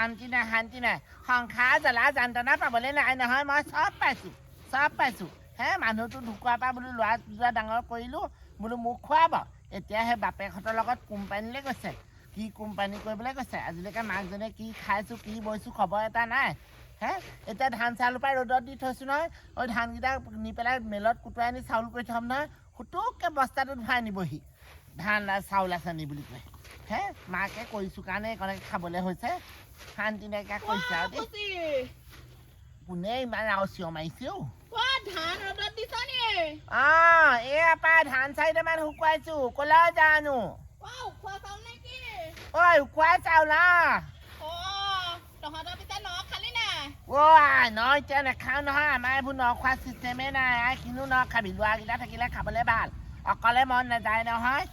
শান্তি নাই সংসাৰ জ্বালা যন্ত্ৰণা পাবলৈ নাই নহয় মই চব পাইছোঁ হে মানুহটো ঢুকুৱাৰ পৰা বোলো ল'ৰা যোৱা ডাঙৰ কৰিলোঁ বোলো মোক খুৱাব এতিয়া সেই বাপেকহঁতৰ লগত কোম্পানীলৈ গৈছে কি কোম্পানী কৰিবলৈ গৈছে আজিলৈকে মাকজনীয়ে কি খাইছোঁ কি বৈছোঁ খবৰ এটা নাই হে এতিয়া ধান চাউলৰ পৰা ৰ'দত দি থৈছোঁ নহয় ওই ধানকেইটা নি পেলাই মেলত কুটুৱাই আনি চাউল কৰি থ'ম নহয় ফুটুককৈ বস্তাটোত ভৰাই নিবহি ধান চাউল আছে নি বুলি কয় হে মাকে কৰিছোঁ কাৰণে এইকণকে খাবলৈ হৈছে শান্তি নাইকিয়া কৰিছে আৰু দেই কোনে ইমান আৰু চিঞৰ মাৰিছে এয়া পাই ধান 4টামান শুকুৱাইছোঁ ক'লৈ জানো ঐ উখোৱা চাউল এতিয়া নাখাওঁ নহয় আমাৰ এইবোৰ ন খোৱা চিষ্টেমেই নাই কিনো ন খাবি ল'ৰাকেইটা থাকিলে খাবলৈ ভাল অকলে মন নাযায় নহয়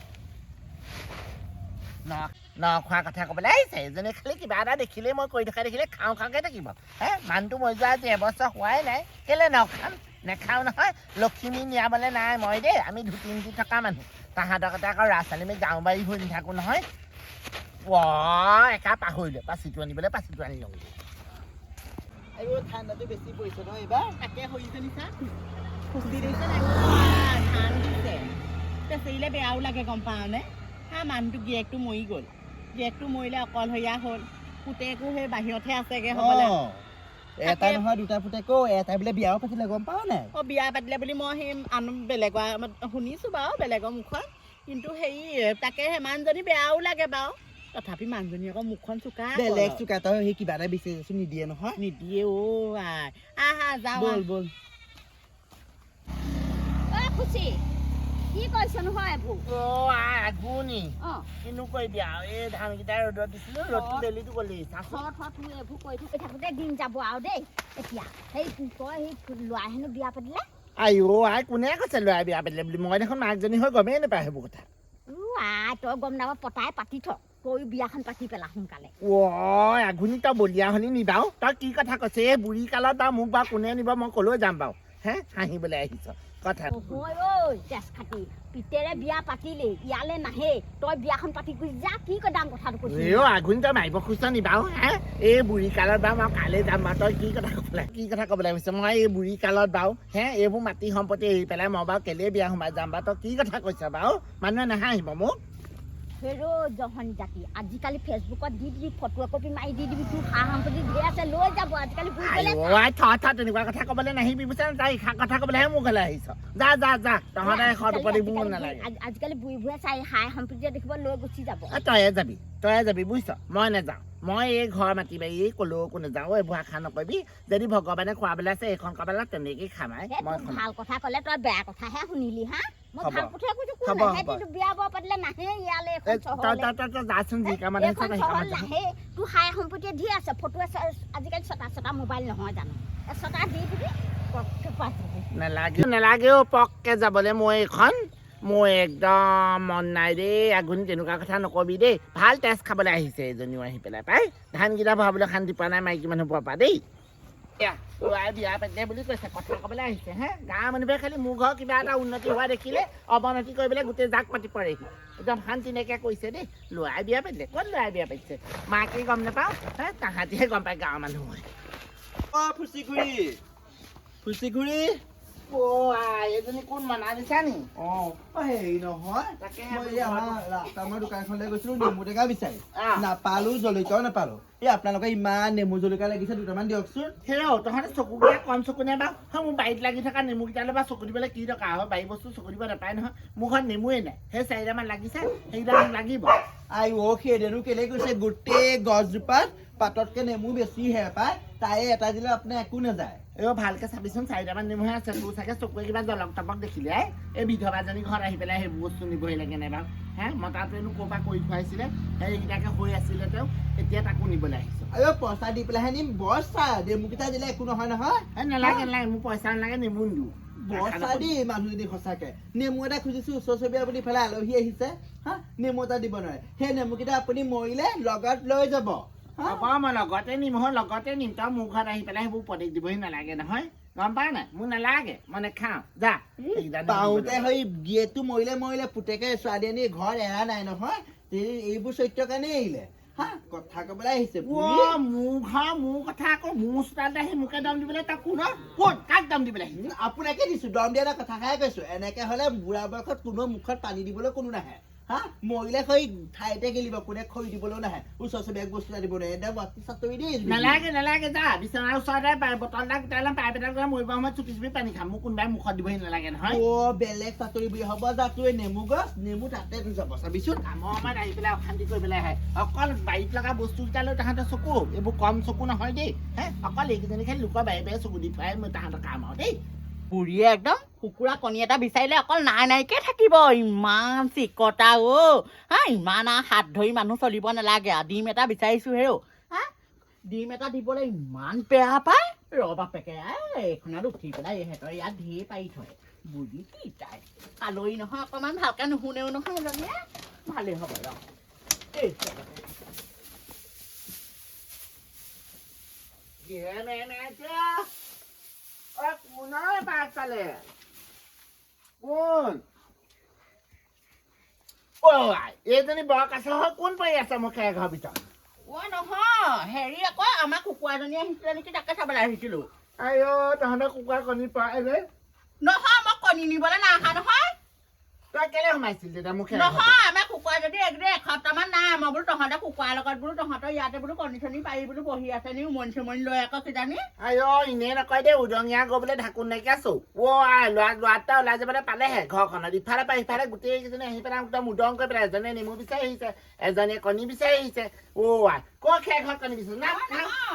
ন খোৱাৰ কথা ক'বলৈ আহিছে এজনী খালি কিবা এটা দেখিলেই মই কৰি থকা দেখিলে খাওঁকৈ থাকিব হে মানুহটো মই যোৱা আজি এবছৰ হোৱাই নাই কেলৈ নখাম নেখাওঁ নহয় লখিমী নিয়াবলৈ নাই মই দেই আমি ধুতি থকা মানুহ তাহাঁতৰ কথা আকৌ ল'ৰা ছোৱালী আমি গাঁও বাৰী হৈ নাথাকোঁ নহয় একা পাহৰিলোঁ পাচিটো আনিবলৈ পাচিটো আনি লওঁ আৰু ঠাণ্ডাটো বেছি পৰিছে নহয় এইবাৰ তাকে হৈছে নিচা খুচি দিছে নাই ধান দিছে বেচিলে বেয়াও লাগে গম পাওঁনে মানুহটো গিৰিয়েকটো মৰি গ'ল গিৰিয়েকটো মৰিলে অকলশৰীয়া হ'ল পুতেকো সেই বাহিৰতহে আছেগৈ হ'বলৈ এটা নহয় দুটা পুতেকো এটা বোলে বিয়াও পাতিলে গম পাৱ নাই বিয়া পাতিলে বুলি মই সেই বেলেগৰ শুনিছোঁ বাৰু বেলেগৰ মুখত কিন্তু হেৰি তাকে সেই মানুহজনী বেয়াও লাগে বাৰু তথাপি মানুহজনী আকৌ মুখখন চোকা বেলেগ চোকা তই সেই কিবা এটা বিচাৰি নিদিয়ে নহয় নিদিয়ে আহা যাওঁ বল খুচি কি কৈছ নহয় এইবোৰ আগুনি কিনো কৰিবি আৰু এই ধানকেইটা ৰ'দত দিছিলোঁ ৰ'দটো ডেলিটো গ'লি তোৰ এইবোৰ কৰি থাকোঁতে দিন যাব আৰু দেই এতিয়া সেই তই সেই ল'ৰা হেনো বিয়া পাতিলে কোনে কৈছে ল'ৰাই বিয়া পাতিলে বুলি মই দেখোন মাকজনী হৈ গমেই নাপায় সেইবোৰ কথা তই গম নাপা পতাই পাতি থ তই বিয়াখন পাতি পেলা সোনকালে আঘুনি তই বলিয়া শুনি নিবাও তই কি কথা কৈছে এই বুঢ়ী কালত বাৰু মোক বাৰু কোনে নিব মই ক'লৈ যাম বাৰু হে হাঁহিবলৈ আহিছ কথা তেজ খাটি পিতেৰে বিয়া পাতিলে ইয়ালৈ নাহে তই বিয়াখন পাতি গুচি যা কি কদাম কথাটো কৈছ আঘুনি তই মাৰিব খুজিছ নিবাও হে এই বুঢ়ী কালত বাৰু মই কাইলৈ যাম বাৰু তই কি কথা ক'বলৈ আহিছ মই এই বুঢ়ী কালত বাৰু হে এইবোৰ মাটি সম্পত্তি এৰি পেলাই মই বাৰু কেলেই বিয়া সোমাই যাম বাৰু তই কি কথা কৈছ বাৰু মানুহে নাহাঁহিব মোক হেৰো জহনী জাতি আজিকালি ফেচবুকত দি ফটো একপি মাৰি দি দিবি তোৰ সা সম্পত্তি ধেৰ আছে লৈ যাব আজিকালি তেনেকুৱা কথা ক'বলৈ নাহিবি বুজিছা তাই কথা ক'বলৈহে মোক ঘৰলৈ আহিছ যা তহঁতে নালাগে আজিকালি বুঢ়ী বুঢ়ে চাই সা সম্পত্তি দেখিব লৈ গুচি যাব তয়ে যাবি বুজিছ মই নাযাওঁ মই এই ঘৰ মাটি বাৰী ক'লৈকো নাযাওঁ এইবোৰ আশা নকৰিবি যদি ভগৱানে খোৱাবলৈ আছে এইখন কাবেলা তেনেকেই খামাই মই ভাল কথা ক'লে তই বেয়া কথাহে শুনিলি হা বিয়া বৰ পাতিলে নাহে ইয়ালৈ যাচোন যি কামত নাহে তোৰ সাই সম্পত্তি ধেৰ আছে ফটো আজিকালি ছটা মোবাইল নহয় জানো ছটা দি দিবি নালাগে পককে যাবলৈ মই এইখন মোৰ একদম মন নাই দেই আগুনি তেনেকুৱা কথা নকবি দেই ভাল তেজ খাবলৈ আহিছে এজনীও আহি পেলাই পাই ধানকেইটা ভৰাবলৈ শান্তি পোৱা নাই মাইকী মানুহ পোৱা দেই ল'ৰাই বিয়া পাতিলে বুলি কৈছে কথা ক'বলৈ আহিছে হে গাঁৱৰ মানুহবোৰে খালি মোৰ ঘৰ কিবা এটা উন্নতি হোৱা দেখিলে অৱনতি কৰিবলৈ গোটেই জাক পাতি পৰেহি একদম শান্তি নাইকিয়া কৰিছে দেই ল'ৰাই বিয়া পাতিলে ক'ত ল'ৰাই বিয়া পাতিছে মাকে গম নাপাওঁ হে তাহাঁতিহে গম পায় গাঁৱৰ মানুহ হয় ফুচি খুৰী এজনী কোন মনা দিছা নি হেৰি নহয় আমাৰ দোকানখনলৈ গৈছিলো নেমু টেঙা বিচাৰি নাপালো জলকীয়াও নাপালো এই আপোনালোকে ইমান নেমু জলকীয়া লাগিছে দুটামান দিয়কচোন তহঁতে চকুকেইটা কম চকু নে বাৰু মোৰ বাৰীত লাগি থকা নেমুকেইটালৈ বা চকু দিবলৈ কি দৰকাৰ হয় বাৰী বস্তু চকু দিব নাপায় নহয় মোৰ ঘৰত নেমুৱে নাই সেই 4টামান লাগিছে সেইকেইটা মোক লাগিব সেইদেনো কেলে কৈছে গোটেই গছজোপাত পাততকে নেমু বেছিহে পায় তাই এটা দিলে আপোনাৰ একো নাযায় ভালকে চাবিচোন 4টামান নেমুহে আছে তোৰ চাগে চকুৱে কিবা জলক তপক দেখিলে এই বিধৱাজনী ঘৰত আহি পেলাই সেইবোৰ বস্তু নিবহি লাগে নাই বাৰু হে মতাটোৱেনো ক'ৰ পৰা কৰি খুৱাইছিলে সেইকেইটাকে হৈ আছিলে তেওঁ এতিয়া তাকো নিবলৈ আহিছে পইচা দি পেলাইহে নিম বস্তা নেমুকেইটা দিলে একো নহয় নালাগে মোৰ পইচা নালাগে নেমু নিদিওঁ বস্তা দি মানুহজনী সঁচাকে নেমু এটা খুজিছো ওচৰ চুবুৰীয়া বুলি পেলাই আলহী আহিছে হা নেমু এটা দিব নোৱাৰে সেই নেমুকেইটা আপুনি মৰিলে লগত লৈ যাব মই লগতে নিম লগতে নিম তই মোৰ ঘৰত আহি পেলাই সেইবোৰ উপদেশ দিবহি নালাগে নহয় গম পাৱ নাই মোৰ নালাগে মই নেখাওঁ যা পাওঁতে সেই গিয়েকটো মৰিলে পুতেকে ছোৱালী আনি ঘৰ এৰা নাই নহয় এইবোৰ চৰিত্ৰৰ কাৰণে এৰিলে হা কথা ক'বলৈ আহিছে মোৰ কথা আকৌ মোৰ চোতালতে আহি মোকে দম দিবলৈ তাক কোন ক'ত কাক দম দিবলৈ আহিছে আপোনাকে দিছো দম দিয়া এটা কথাষাৰে কৈছো এনেকে হলে বুঢ়া বয়সত কোনো মুখত পানী দিবলৈ কোনো নাহে হা মৰিলে হৈ ঠাইতে গেলিব কোনে খৰি দিবলৈও নাহে ওচৰ চবে এক বস্তু দিব নোৱাৰে একদম বাতি চাতৰি দেই নালাগে যা বিচনাৰ ওচৰতে বটল এটা গোটাই পাইপ এটা গোটাই মৰিব সময়ত চুপি চুপি পানী খাম মোক কোনোবাই মুখত দিবহি নালাগে নহয় বেলেগ চাতৰি বুলি হ'ব যা তোৰ নেমু গছ নেমু তাতে যাব চাবিচোন কামৰ সময়ত আহি পেলাই অশান্তি কৰি পেলাই আহে অকল বাৰীত লগা বস্তুকেইটা লৈ তাহাঁতৰ চকু এইবোৰ কম চকু নহয় দেই হে অকল এইকেইজনী খালি লোকৰ বাৰী চকু দি পাই মই তাহাঁতৰ কাম আৰু দেই বুঢ়ীয়ে একদম কুকুৰা কণী এটা বিচাৰিলে অকল নাইকে থাকিব ইমান চিকতা হা ইমান হাত ধৰি মানুহ চলিব নালাগে ডিম এটা বিচাৰিছো হেৰ হা ডিম এটা দিবলৈ ইমান বেয়া পায় বাপেকে এইখনত উঠি পেলাই ইহঁতৰ ইয়াত ঢেৰ পাৰি থয় বুঢ়ী কি তাই আলহী নহয় অকণমান ভালকৈ নুশুনেও নহয় এজনীয়ে ভালেই হ'ব কোনৰ পাক পালে কোন এইজনী বৰ কাছ কোন পৰি আছে মোক ঘৰৰ ভিতৰত নহয় হেৰি আকৌ আমাৰ কুকুৰাজনী আহিছিলে নেকি তাকে চাবলৈ আহিছিলো তহঁতৰ কুকুৰা কণী পাৰে নহয় মই কণী নিবলৈ নাহা নহয় তই কেলে সোমাইছিল তেতিয়া মোক নহয় আমাৰ কুকুৰা যদি একদম এসপ্তাহমান নাই মই বোলো তহঁতৰ কুকুৰাৰ লগত বোলো তহঁতৰ ইয়াতে বোলো কণী চণী পাৰি বোলো বহি আছে নি উমনি চুমনি লৈ আকৌ কিজানি এনেই নকয় দেই উদঙীয়া গবলৈ ঢাকোন নাইকিয়া চৌ ল'ৰা ওলাই যাবলৈ পালেহে ঘৰখনত ইফালে পৰা সিফালে গোটেইকেইজনী আহি পেলাই একদম উদং কৰি পেলাই এজনীয়ে নেমু বিচাৰি আহিছে এজনীয়ে কণী বিচাৰি আহিছে ক'ত খেৰ ঘৰত কণী বিচাৰিছে না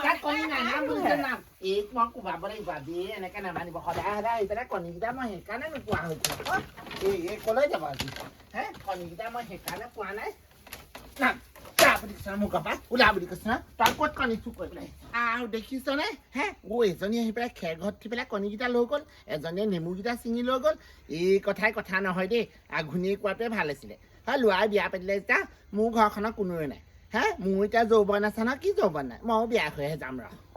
তাত কণী নাই নাম বুলিছে নাম এইক মই কোবাব লাগিব আজি এনেকে নামানিব সদায় আহি পেলাই কণীকেইটা মই সেইকাৰণে নোপোৱা হৈছো এই কলৈ যাব আজি হে কণীকেইটা মই সেইকাৰণে পোৱা নাই মোক কপা ওলা বুলি কৈছে না তই ক'ত কণী চুৰ কৰি পেলাই আৰু দেখিছনে হে এজনী আহি পেলাই খেৰ ঘৰত উঠি পেলাই কণীকেইটা লৈ গ'ল এজনীয়ে নেমুকেইটা ছিঙি লৈ গ'ল এই কথাই কথা নহয় দেই আঘুনিয়ে কোৱাটোৱে ভাল আছিলে ল'ৰাই বিয়া পাতিলে যেতিয়া মোৰ ঘৰখনত কোনোৱে নাই হে মোৰ এতিয়া যৌৱন আছে ন কি যৌৱন নাই ময়ো বিয়া হৈহে যাম ৰ